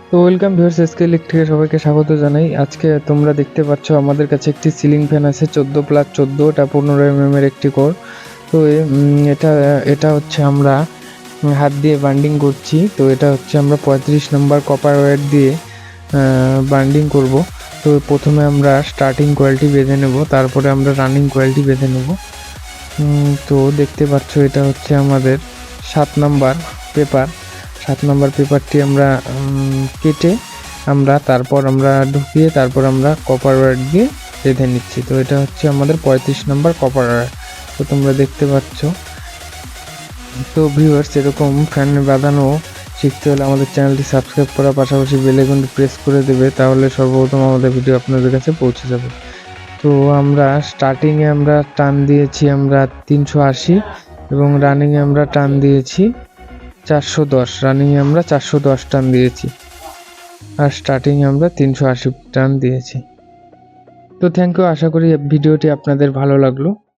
তো welcome viewers, SK ইলেকট্রিকে সবাইকে স্বাগত জানাই। আজকে তোমরা দেখতে পাচ্ছ আমাদের কাছে একটি সিলিং ফ্যান আছে 14+14, এটা 15 mm এর একটি কোর। তো এটা এটা হচ্ছে আমরা হাত দিয়ে বান্ডিং করছি। তো এটা হচ্ছে আমরা 35 নম্বর কপার ওয়্যার দিয়ে বান্ডিং করব। তো প্রথমে আমরা স্টার্টিং কোয়েলটি বেঁধে নেব, তারপরে আমরা রানিং কোয়েলটি বেঁধে নেব। তো দেখতে পাচ্ছ এটা হচ্ছে আমাদের 7 নাম্বার পেপার। 7 নাম্বার পেপারটি আমরা কেটে তারপর আমরা ঢুকিয়ে তারপর আমরা কপার ওয়্যার দিয়ে বেঁধে নিচ্ছি। তো এটা হচ্ছে আমাদের 35 নাম্বার কপার ওয়্যার। তো তোমরা দেখতে পাচ্ছ। তো ভিউয়ার্স, এরকম ফ্যান বাঁধানো শিখতে হলে আমাদের চ্যানেলটি সাবস্ক্রাইব করার পাশাপাশি বেল আইকনটি প্রেস করে দেবে, তাহলে সর্বপ্রথম আমাদের ভিডিও আপনাদের কাছে পৌঁছে যাবে। তো আমরা স্টার্টিংয়ে আমরা টান দিয়েছি আমরা 380 এবং রানিংয়ে আমরা টান দিয়েছি 410। রানিংয়ে আমরা 410 টান দিয়েছি আর স্টার্টিংয়ে আমরা 380 টান দিয়েছি। তো থ্যাংক ইউ, আশা করি ভিডিওটি আপনাদের ভালো লাগলো।